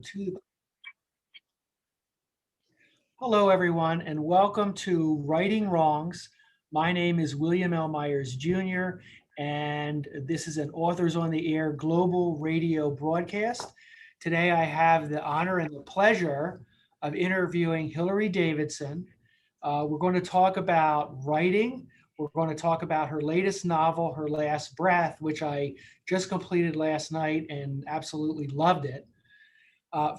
to Hello, everyone, and welcome to Righting Wrongs. My name is William L. Myers Jr., and this is an Authors on the Air global radio broadcast. Today, I have the honor and the pleasure of interviewing Hilary Davidson. We're going to talk about writing. We're going to talk about her latest novel, Her Last Breath, which I just completed last night and absolutely loved it.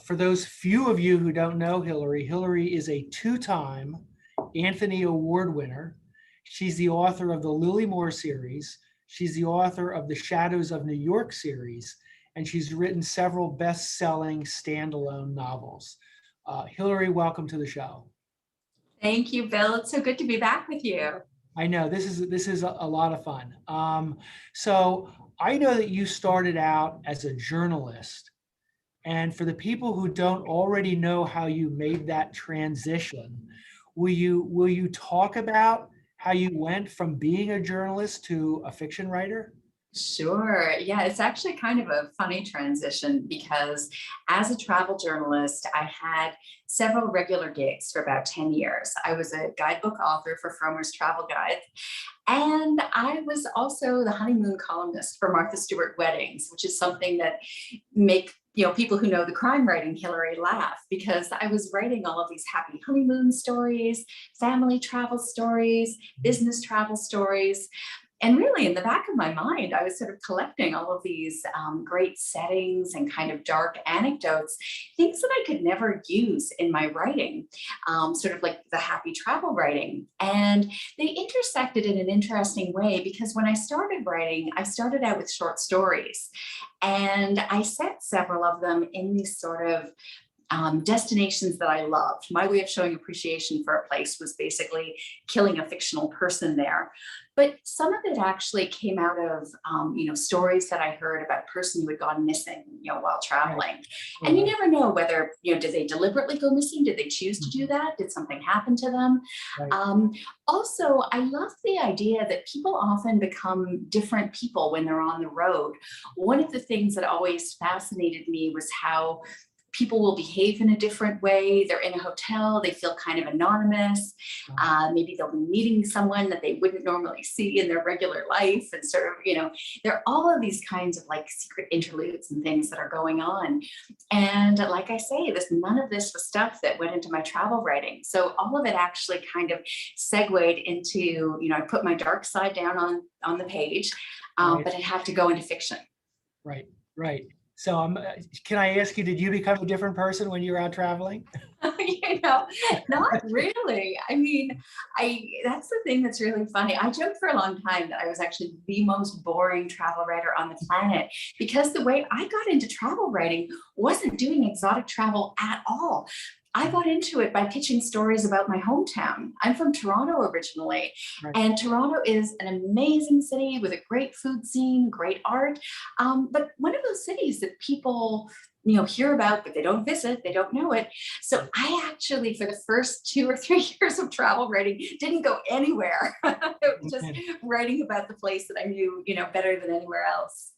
For those few of you who don't know Hilary, Hilary is a two-time Anthony Award winner. She's the author of the Lily Moore series. She's the author of the Shadows of New York series, and she's written several best-selling standalone novels. Hilary, welcome to the show. Thank you, Bill. It's so good to be back with you. I know this is a lot of fun. So I know that you started out as a journalist. And for the people who don't already know how you made that transition, will you talk about how you went from being a journalist to a fiction writer? Sure. Yeah, it's actually kind of a funny transition because as a travel journalist, I had several regular gigs for about 10 years. I was a guidebook author for Frommer's Travel Guide, and I was also the honeymoon columnist for Martha Stewart Weddings, which is something that make people who know the crime writing Hilary laugh, because I was writing all of these happy honeymoon stories, family travel stories, business travel stories. And really, in the back of my mind, I was sort of collecting all of these great settings and kind of dark anecdotes, things that I could never use in my writing, sort of like the happy travel writing. And they intersected in an interesting way because when I started writing, I started out with short stories. And I set several of them in these sort of destinations that I loved. My way of showing appreciation for a place was basically killing a fictional person there. But some of it actually came out of, stories that I heard about a person who had gone missing, while traveling. And you never know whether, did they deliberately go missing? Did they choose to do that? Did something happen to them? Right. Also, I love the idea that people often become different people when they're on the road. One of the things that always fascinated me was how people will behave in a different way. They're in a hotel, they feel kind of anonymous. Maybe they'll be meeting someone that they wouldn't normally see in their regular life. And sort of, there are all of these kinds of like secret interludes and things that are going on. And like I say, none of this was stuff that went into my travel writing. So all of it actually kind of segued into, I put my dark side down on the page, Right. but it had to go into fiction. Right. So can I ask you, did you become a different person when you were out traveling? Not really. I mean, that's the thing that's really funny. I joked for a long time that I was actually the most boring travel writer on the planet because the way I got into travel writing wasn't doing exotic travel at all. I got into it by pitching stories about my hometown. I'm from Toronto originally, Right. and Toronto is an amazing city with a great food scene, great art, but one of those cities that people hear about, but they don't visit, they don't know it. So I actually, for the first 2 or 3 years of travel writing, didn't go anywhere. It was just writing about the place that I knew, better than anywhere else.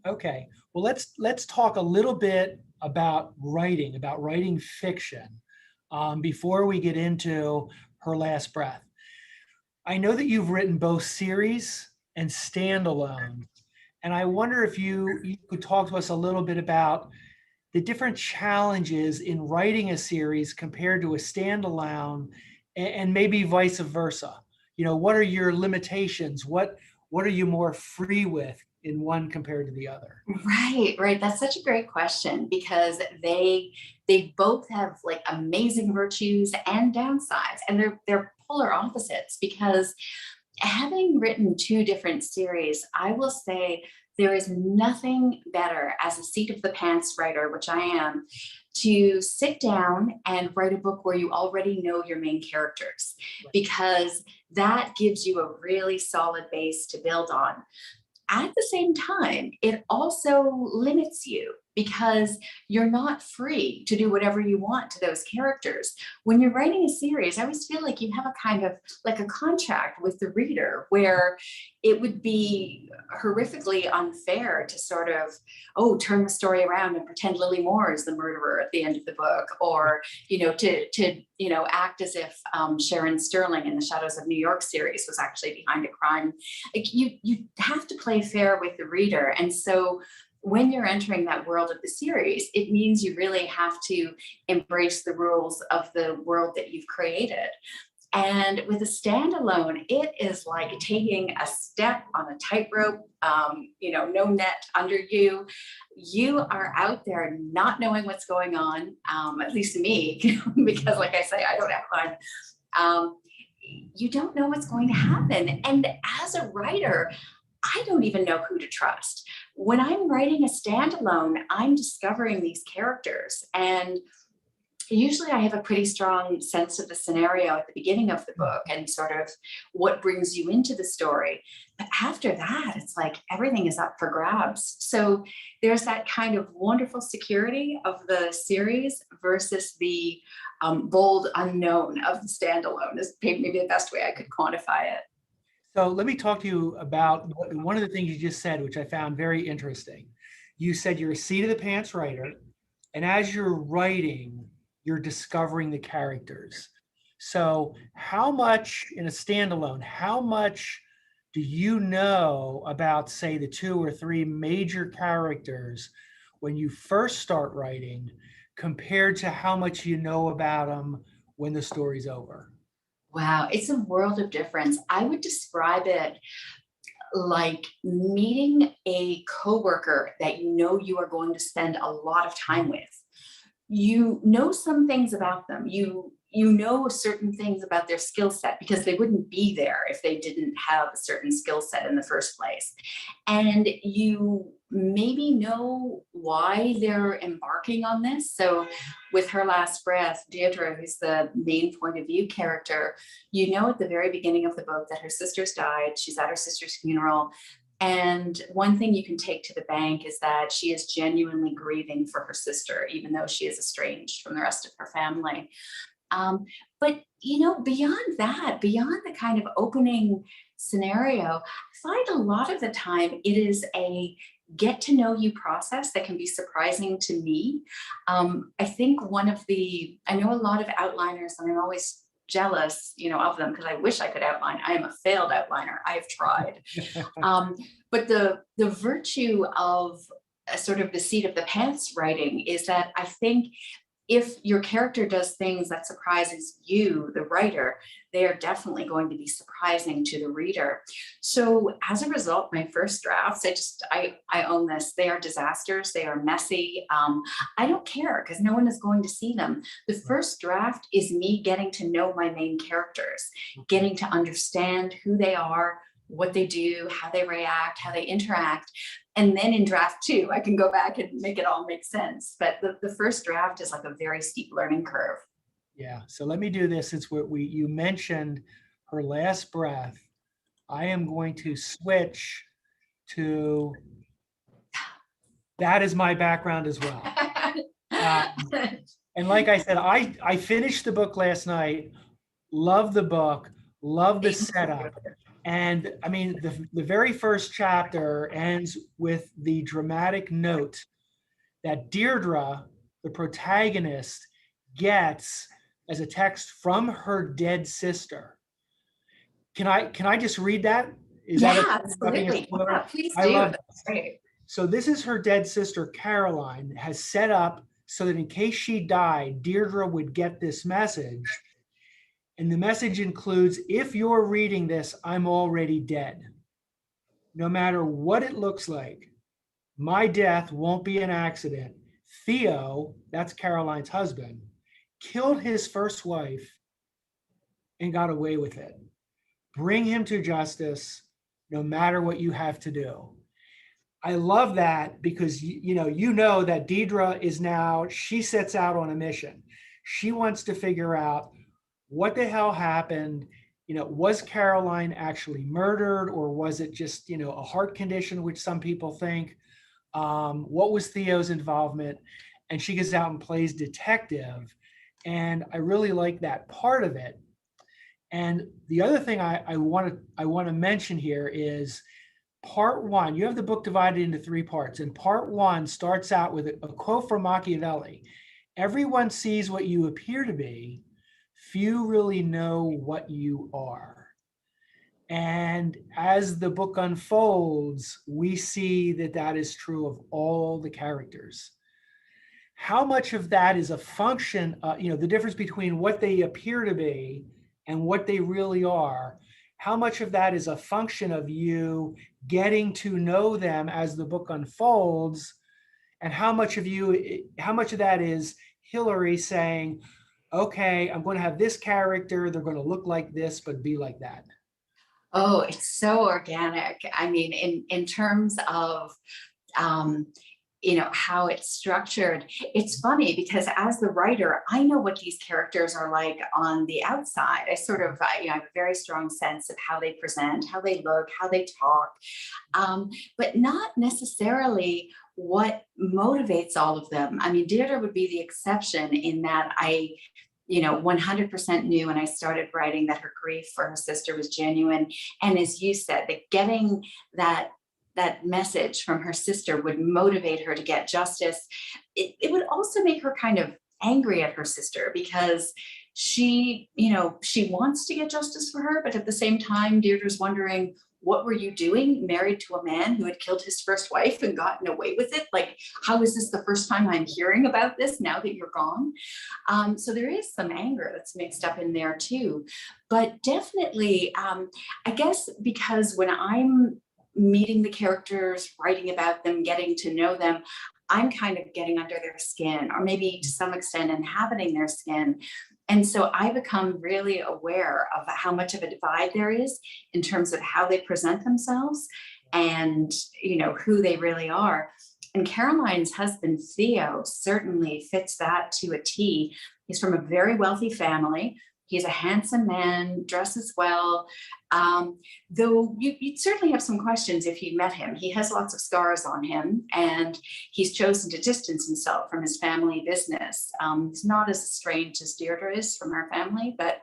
Okay. Well, let's talk a little bit about writing fiction, before we get into Her Last Breath. I know that you've written both series and standalone, and I wonder if you could talk to us a little bit about the different challenges in writing a series compared to a standalone, and maybe vice versa. What are your limitations? What are you more free with in one compared to the other? Right. That's such a great question because they both have like amazing virtues and downsides, and they're polar opposites. Because having written 2 different series, I will say there is nothing better as a seat of the pants writer, which I am, to sit down and write a book where you already know your main characters, because that gives you a really solid base to build on. At the same time, it also limits you because you're not free to do whatever you want to those characters. When you're writing a series, I always feel like you have a kind of like a contract with the reader where it would be horrifically unfair to sort of, oh, turn the story around and pretend Lily Moore is the murderer at the end of the book, or, to act as if Sharon Sterling in the Shadows of New York series was actually behind a crime. Like you have to play fair with the reader. And so when you're entering that world of the series, it means you really have to embrace the rules of the world that you've created. And with a standalone, it is like taking a step on a tightrope, no net under you. You are out there not knowing what's going on, at least me, because like I say, I don't have time. You don't know what's going to happen. And as a writer, I don't even know who to trust. When I'm writing a standalone, I'm discovering these characters. And usually I have a pretty strong sense of the scenario at the beginning of the book and sort of what brings you into the story. But after that, it's like everything is up for grabs. So there's that kind of wonderful security of the series versus the bold unknown of the standalone is maybe the best way I could quantify it. So let me talk to you about one of the things you just said, which I found very interesting. You said you're a seat of the pants writer, and as you're writing, you're discovering the characters. So how much in a standalone, how much do you know about, say, the 2 or 3 major characters when you first start writing compared to how much you know about them when the story's over? Wow, it's a world of difference. I would describe it like meeting a coworker that you know you are going to spend a lot of time with. You know some things about them. You know certain things about their skill set because they wouldn't be there if they didn't have a certain skill set in the first place. And you maybe know why they're embarking on this. So with Her Last Breath, Deirdre, who's the main point of view character, you know at the very beginning of the book that her sister's died. She's at her sister's funeral. And one thing you can take to the bank is that she is genuinely grieving for her sister, even though she is estranged from the rest of her family. But beyond that, beyond the kind of opening scenario, I find a lot of the time it is a get to know you process that can be surprising to me. I think I know a lot of outliners, and I'm always jealous, of them because I wish I could outline. I am a failed outliner. I have tried. But the virtue of sort of the seat of the pants writing is that I think if your character does things that surprises you, the writer, they are definitely going to be surprising to the reader. So as a result, my first drafts, I own this. They are disasters. They are messy. I don't care because no one is going to see them. The first draft is me getting to know my main characters, getting to understand who they are, what they do, how they react, how they interact. And then in draft 2, I can go back and make it all make sense. But the first draft is like a very steep learning curve. Yeah. So let me do this. Since you mentioned Her Last Breath, I am going to switch to that is my background as well. And like I said, I finished the book last night, love the book, love the setup. And I mean, the very first chapter ends with the dramatic note that Deirdre, the protagonist, gets as a text from her dead sister. Can I just read that? Absolutely. Yeah, please do. I love it. That's great. So this is her dead sister, Caroline, has set up so that in case she died, Deirdre would get this message. And the message includes, if you're reading this, I'm already dead. No matter what it looks like, my death won't be an accident. Theo, that's Caroline's husband, killed his first wife and got away with it. Bring him to justice, no matter what you have to do. I love that because you know that Deirdre is now, she sets out on a mission. She wants to figure out what the hell happened. Was Caroline actually murdered, or was it just, a heart condition, which some people think? What was Theo's involvement? And she goes out and plays detective. And I really like that part of it. And the other thing I want to mention here is part one. You have the book divided into three parts, and part one starts out with a quote from Machiavelli: "Everyone sees what you appear to be. Few really know what you are." And as the book unfolds, we see that that is true of all the characters. How much of that is a function, the difference between what they appear to be and what they really are? How much of that is a function of you getting to know them as the book unfolds? And how much of that is Hilary saying, okay, I'm going to have this character, they're going to look like this, but be like that? Oh, it's so organic. I mean, in terms of um, how it's structured, it's funny because as the writer, I know what these characters are like on the outside. I sort of I have a very strong sense of how they present, how they look, how they talk, but not necessarily what motivates all of them. I mean, Deirdre would be the exception in that I 100% knew when I started writing that her grief for her sister was genuine. And as you said, that getting that message from her sister would motivate her to get justice. It would also make her kind of angry at her sister because she wants to get justice for her, but at the same time, Deirdre's wondering, what were you doing married to a man who had killed his first wife and gotten away with it? Like, how is this the first time I'm hearing about this now that you're gone? So there is some anger that's mixed up in there too. But definitely, I guess because when I'm meeting the characters, writing about them, getting to know them, I'm kind of getting under their skin, or maybe to some extent inhabiting their skin. And so I become really aware of how much of a divide there is in terms of how they present themselves and who they really are. And Caroline's husband, Theo, certainly fits that to a T. He's from a very wealthy family. He's a handsome man, dresses well. Though you'd certainly have some questions if you met him. He has lots of scars on him, and he's chosen to distance himself from his family business. He's not as estranged as Deirdre is from her family, but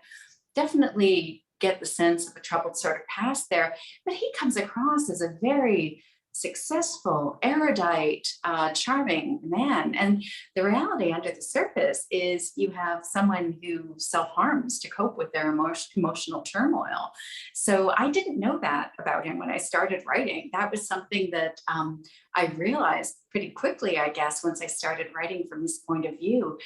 definitely get the sense of a troubled sort of past there. But he comes across as a very successful, erudite, charming man. And the reality under the surface is you have someone who self-harms to cope with their emotional turmoil. So I didn't know that about him when I started writing. That was something that I realized pretty quickly, I guess, once I started writing from this point of view.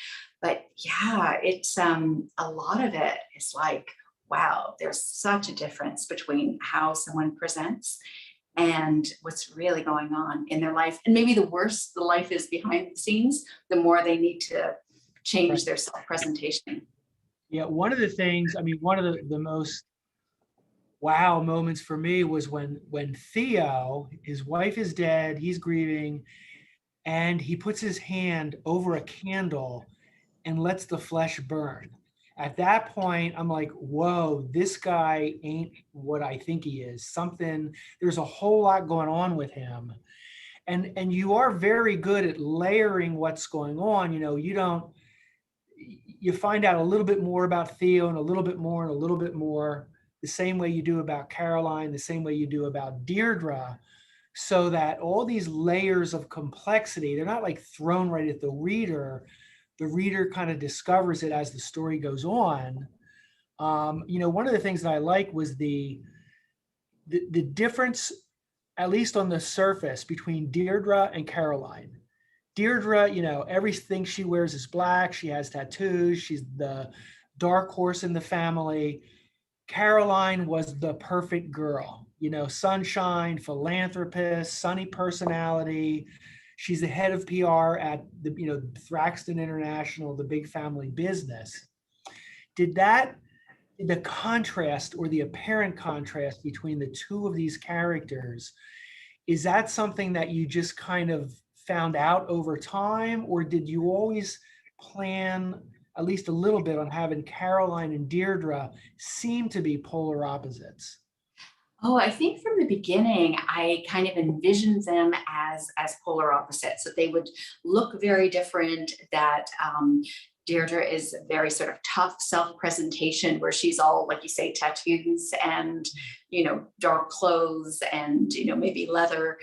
But yeah, it's a lot of it is like, wow, there's such a difference between how someone presents and what's really going on in their life. And maybe the worse the life is behind the scenes, the more they need to Right. change their self-presentation. Yeah, one of the things, I mean, one of the most wow moments for me was when Theo, his wife is dead, he's grieving, and he puts his hand over a candle and lets the flesh burn. At that point, I'm like, whoa, this guy ain't what I think he is. There's a whole lot going on with him. And you are very good at layering what's going on. You find out a little bit more about Theo and a little bit more and a little bit more, the same way you do about Caroline, the same way you do about Deirdre, so that all these layers of complexity, they're not like thrown right at the reader. The reader kind of discovers it as the story goes on. One of the things that I like was the difference, at least on the surface, between Deirdre and Caroline. Deirdre, everything she wears is black. She has tattoos. She's the dark horse in the family. Caroline was the perfect girl, sunshine, philanthropist, sunny personality. She's the head of PR at the Thraxton International, the big family business. Did the contrast or the apparent contrast between the two of these characters, is that something that you just kind of found out over time, or did you always plan at least a little bit on having Caroline and Deirdre seem to be polar opposites? Oh, I think from the beginning, I kind of envisioned them as polar opposites, that they would look very different, that Deirdre is very sort of tough self-presentation, where she's all, like you say, tattoos and, dark clothes and, maybe leather,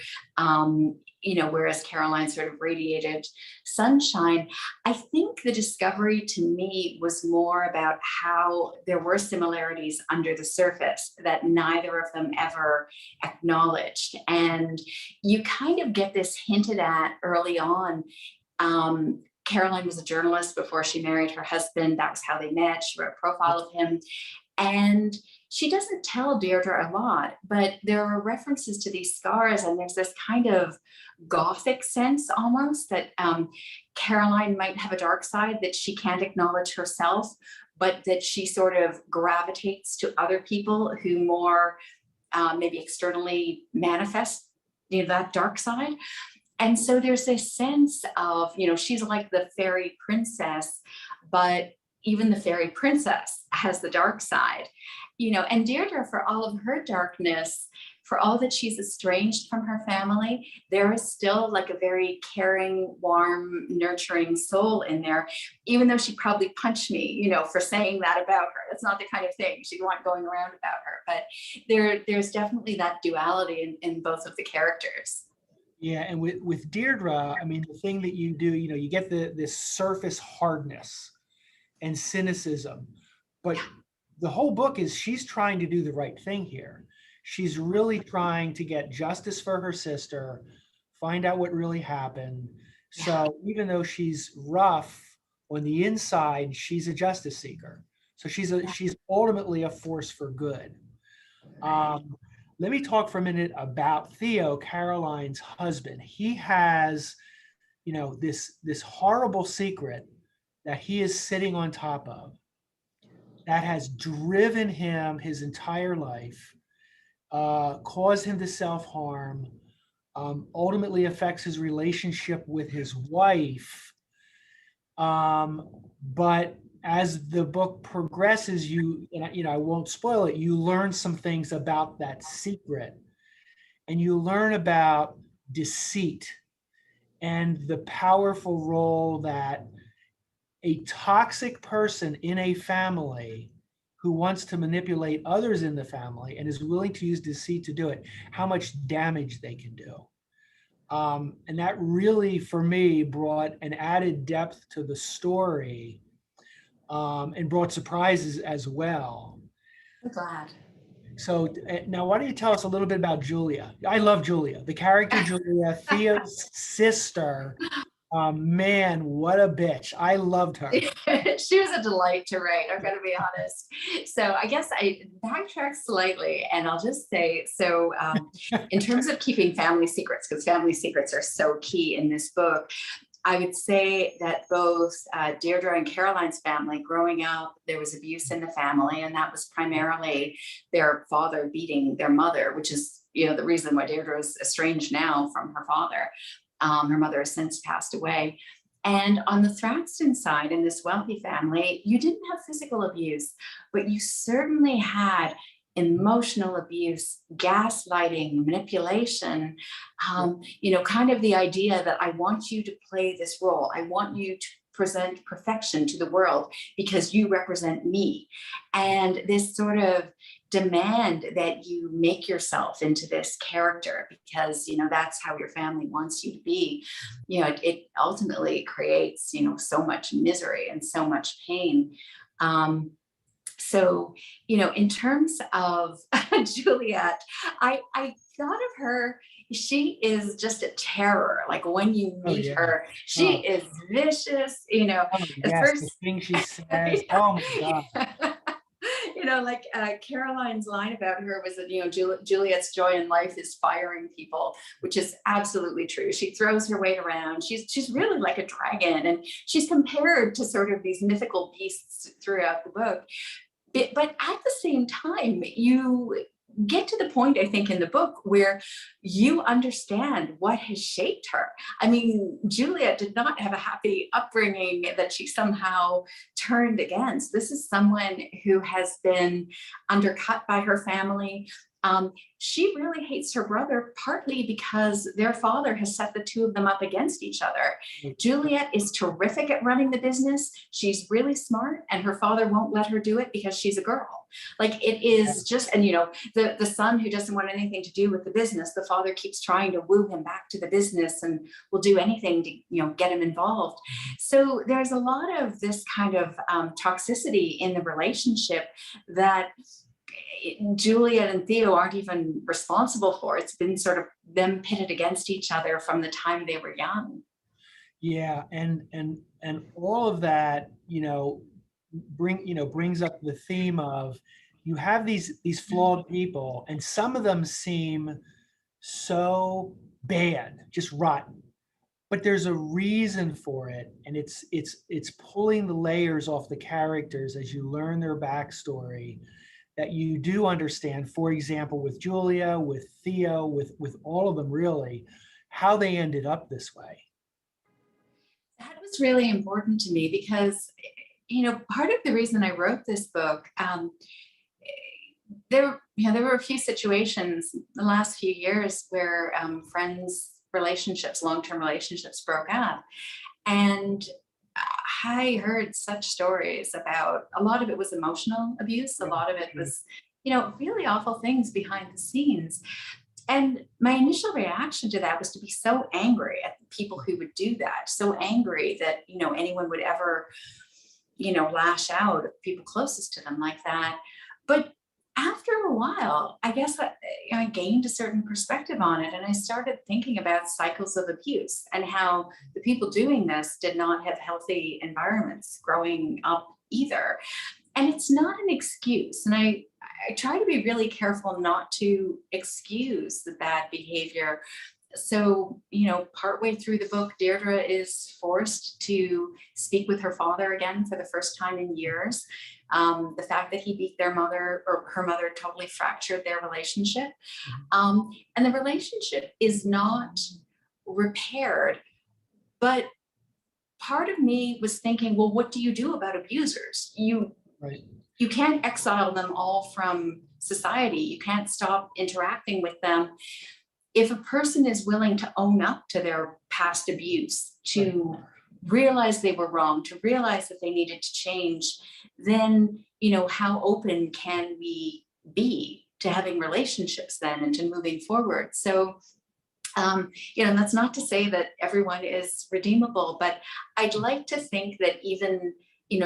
whereas Caroline sort of radiated sunshine. I think the discovery to me was more about how there were similarities under the surface that neither of them ever acknowledged. And you kind of get this hinted at early on. Caroline was a journalist before she married her husband. That was how they met. She wrote a profile of him. And she doesn't tell Deirdre a lot, but there are references to these scars, and there's this kind of gothic sense almost that Caroline might have a dark side that she can't acknowledge herself, but that she sort of gravitates to other people who more maybe externally manifest that dark side. And so there's this sense of, she's like the fairy princess, but even the fairy princess has the dark side, and Deirdre, for all of her darkness, for all that she's estranged from her family, there is still like a very caring, warm, nurturing soul in there, even though she probably punched me, for saying that about her. That's not the kind of thing she'd want going around about her. But there's definitely that duality in both of the characters. Yeah, and with Deirdre, I mean, the thing that you do, you get this surface hardness and cynicism, but the whole book is she's trying to do the right thing here. She's really trying to get justice for her sister, find out what really happened. So even though she's rough on the inside, she's a justice seeker. So she's ultimately a force for good. Let me talk for a minute about Theo, Caroline's husband. He has, this horrible secret that he is sitting on top of that has driven him his entire life, caused him to self-harm, ultimately affects his relationship with his wife. But as the book progresses, I won't spoil it, you learn some things about that secret, and you learn about deceit and the powerful role that a toxic person in a family who wants to manipulate others in the family and is willing to use deceit to do it, how much damage they can do. And that really, for me, brought an added depth to the story, and brought surprises as well. I'm glad. So now why don't you tell us a little bit about Julia? I love Julia, the character Julia, Theo's sister. Man, what a bitch. I loved her. She was a delight to write, I'm going to be honest. So I guess I backtrack slightly, and I'll just say, so in terms of keeping family secrets, because family secrets are so key in this book, I would say that both Deirdre and Caroline's family, growing up, there was abuse in the family, and that was primarily their father beating their mother, which is, the reason why Deirdre is estranged now from her father. Her mother has since passed away. And on the Thraston side, in this wealthy family, you didn't have physical abuse, but you certainly had emotional abuse, gaslighting, manipulation, kind of the idea that I want you to play this role. I want you to present perfection to the world because you represent me. And this sort of demand that you make yourself into this character because, that's how your family wants you to be. It ultimately creates, so much misery and so much pain. So, in terms of Juliet, I thought of her, she is just a terror. Like when you meet her, she is vicious, Oh, at yes, first. the thing she says. Oh my God. Like Caroline's line about her was that, Juliet's joy in life is firing people, which is absolutely true. She throws her weight around. She's really like a dragon, and she's compared to sort of these mythical beasts throughout the book. But at the same time, you get to the point, I think, in the book where you understand what has shaped her. I mean, Juliet did not have a happy upbringing that she somehow turned against. This is someone who has been undercut by her family, She really hates her brother, partly because their father has set the two of them up against each other. Juliet is terrific at running the business. She's really smart, and her father won't let her do it because she's a girl. Like, it is just, and the son who doesn't want anything to do with the business, the father keeps trying to woo him back to the business and will do anything to get him involved. So there's a lot of this kind of toxicity in the relationship that Juliet and Theo aren't even responsible for. It's been sort of them pitted against each other from the time they were young. Yeah, and all of that, brings up the theme of, you have these flawed people, and some of them seem so bad, just rotten. But there's a reason for it, and it's pulling the layers off the characters as you learn their backstory, that you do understand. For example, with Julia, with Theo, with all of them, really, how they ended up this way. That was really important to me because, part of the reason I wrote this book, there were a few situations in the last few years where friends' relationships, long-term relationships, broke up. And I heard such stories about, a lot of it was emotional abuse, a lot of it was, really awful things behind the scenes. And my initial reaction to that was to be so angry at the people who would do that, so angry that, anyone would ever, lash out at people closest to them like that. But after a while, I guess I gained a certain perspective on it, and I started thinking about cycles of abuse and how the people doing this did not have healthy environments growing up either. And it's not an excuse. And I try to be really careful not to excuse the bad behavior. So, partway through the book, Deirdre is forced to speak with her father again for the first time in years. The fact that he beat their mother, or her mother, totally fractured their relationship. And the relationship is not repaired. But part of me was thinking, well, what do you do about abusers? Right. You can't exile them all from society. You can't stop interacting with them. If a person is willing to own up to their past abuse, to realize they were wrong, to realize that they needed to change, then, how open can we be to having relationships then and to moving forward? So, and that's not to say that everyone is redeemable, but I'd like to think that even,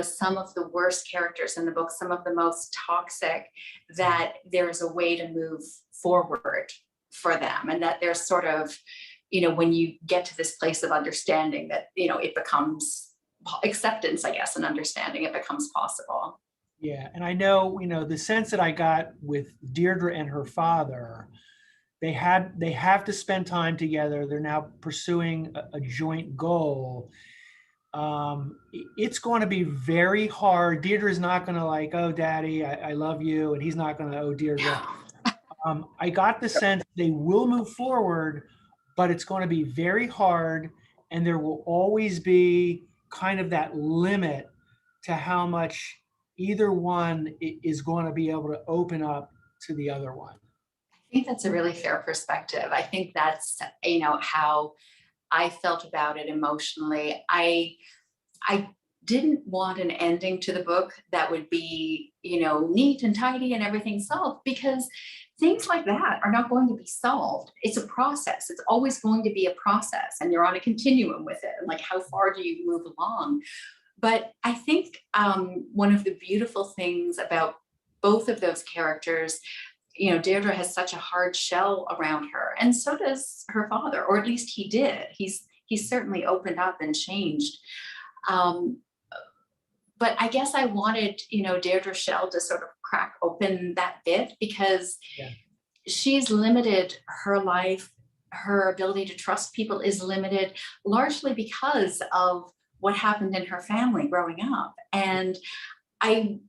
some of the worst characters in the book, some of the most toxic, that there is a way to move forward for them, and that there's sort of, when you get to this place of understanding, that, it becomes acceptance, I guess, and understanding, it becomes possible. Yeah, and I know, the sense that I got with Deirdre and her father, they have to spend time together. They're now pursuing a joint goal. It's going to be very hard. Deirdre's not going to, like, oh, daddy, I love you. And he's not going to, oh, Deirdre. I got the sense they will move forward, but it's going to be very hard. And there will always be kind of that limit to how much either one is going to be able to open up to the other one. I think that's a really fair perspective. I think that's, how I felt about it emotionally. I didn't want an ending to the book that would be, neat and tidy and everything solved, because things like that are not going to be solved. It's a process. It's always going to be a process, and you're on a continuum with it. And, like, how far do you move along? But I think one of the beautiful things about both of those characters, Deirdre has such a hard shell around her, and so does her father, or at least he did. He's certainly opened up and changed. But I guess I wanted, Deirdre's shell to sort of crack open that bit, because she's limited. Her life, her ability to trust people is limited, largely because of what happened in her family growing up. And I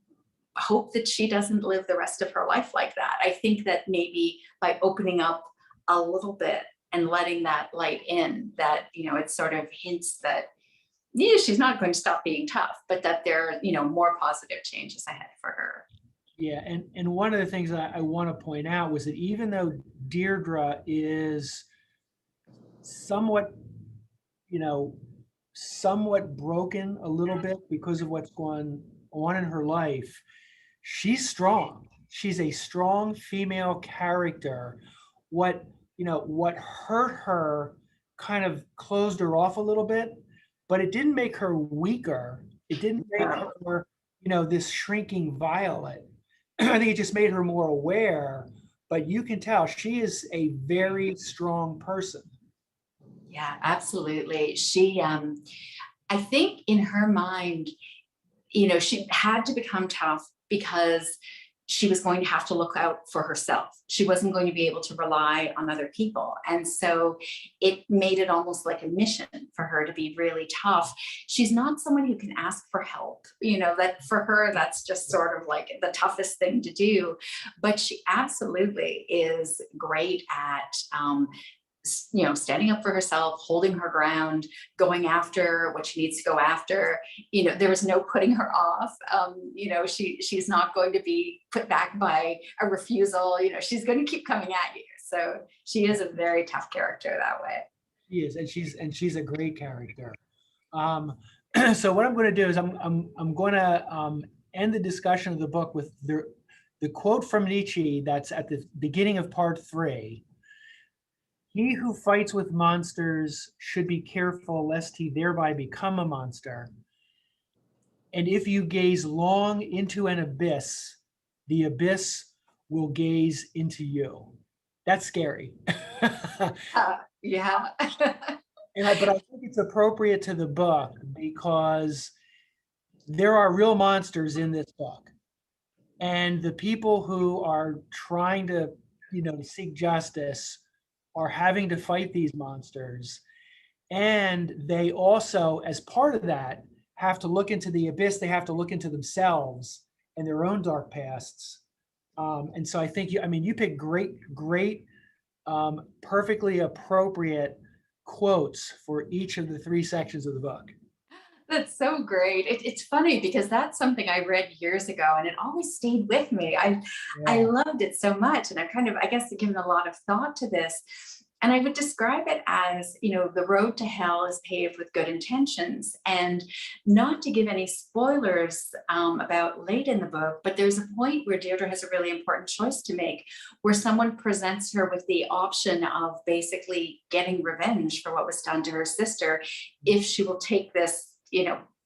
hope that she doesn't live the rest of her life like that. I think that maybe by opening up a little bit and letting that light in, that, it sort of hints that, she's not going to stop being tough, but that there are, more positive changes ahead for her. Yeah, and one of the things that I want to point out was that even though Deirdre is somewhat, you know, somewhat broken a little bit because of what's going on in her life, she's strong. She's a strong female character. What, what hurt her kind of closed her off a little bit, but it didn't make her weaker. It didn't make Yeah. her, this shrinking violet. I think it just made her more aware, but you can tell she is a very strong person. Yeah, absolutely. I think in her mind, she had to become tough because she was going to have to look out for herself. She wasn't going to be able to rely on other people. And so it made it almost like a mission for her to be really tough. She's not someone who can ask for help, that for her, that's just sort of like the toughest thing to do. But she absolutely is great at standing up for herself, holding her ground, going after what she needs to go after. There was no putting her off. She's not going to be put back by a refusal. She's going to keep coming at you. So she is a very tough character that way. She is, and she's a great character. So what I'm going to do is I'm going to end the discussion of the book with the quote from Nietzsche that's at the beginning of part 3. He who fights with monsters should be careful lest he thereby become a monster. And if you gaze long into an abyss, the abyss will gaze into you. That's scary. Yeah. But I think it's appropriate to the book because there are real monsters in this book. And the people who are trying to, seek justice are having to fight these monsters. And they also, as part of that, have to look into the abyss. They have to look into themselves and their own dark pasts. And so I think you pick great, perfectly appropriate quotes for each of the 3 sections of the book. That's so great. It's funny because that's something I read years ago and it always stayed with me. I Yeah. loved it so much. And I've kind of, I guess, given a lot of thought to this. And I would describe it as, the road to hell is paved with good intentions. And not to give any spoilers about late in the book, but there's a point where Deirdre has a really important choice to make, where someone presents her with the option of basically getting revenge for what was done to her sister if she will take this,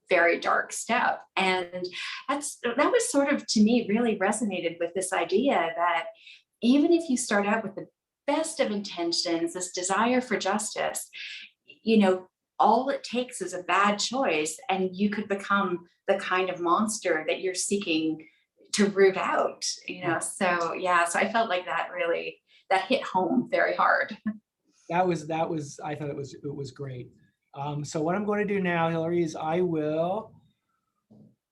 very dark step. And that was sort of, to me, really resonated with this idea that even if you start out with the best of intentions, this desire for justice, all it takes is a bad choice and you could become the kind of monster that you're seeking to root out. So yeah, so I felt like that hit home very hard. That was I thought it was great. So what I'm going to do now, Hilary, is I will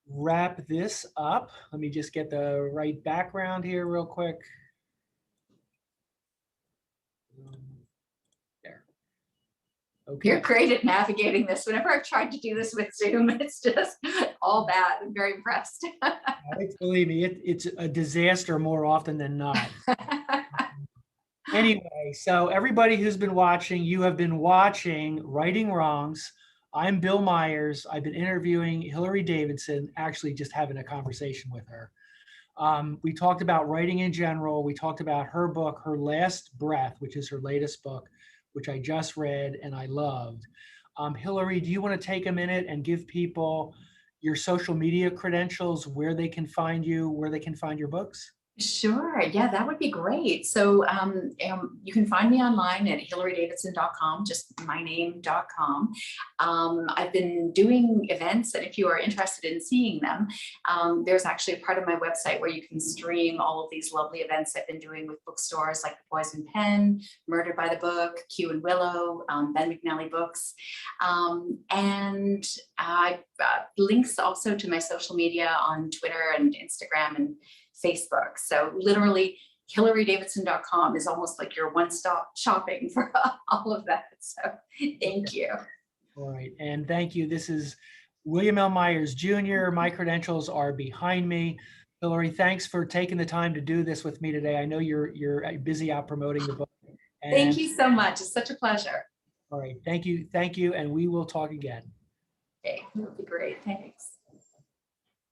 wrap this up. Let me just get the right background here real quick. There. You're Okay. great at navigating this. Whenever I've tried to do this with Zoom, it's just all bad. I'm very impressed. Believe me, it's a disaster more often than not. Anyway, so everybody who's been watching, you have been watching Righting Wrongs. I'm Bill Myers. I've been interviewing Hilary Davidson, actually just having a conversation with her. We talked about writing in general. We talked about her book, Her Last Breath, which is her latest book, which I just read and I loved. Hilary, do you want to take a minute and give people your social media credentials, where they can find you, where they can find your books? Sure. Yeah, that would be great. So you can find me online at hilarydavidson.com, just my name.com. I've been doing events, and if you are interested in seeing them, there's actually a part of my website where you can stream all of these lovely events I've been doing with bookstores like The Poison Pen, Murdered by the Book, Q and Willow, Ben McNally Books. And I've got links also to my social media on Twitter and Instagram and Facebook. So literally hilarydavidson.com is almost like your one-stop shopping for all of that. So thank you. All right. And thank you. This is William L. Myers Jr. My credentials are behind me. Hilary, thanks for taking the time to do this with me today. I know you're busy out promoting the book. Thank And you so much. It's such a pleasure. all right, thank you, and we will talk again. Okay, that would be great. Thanks.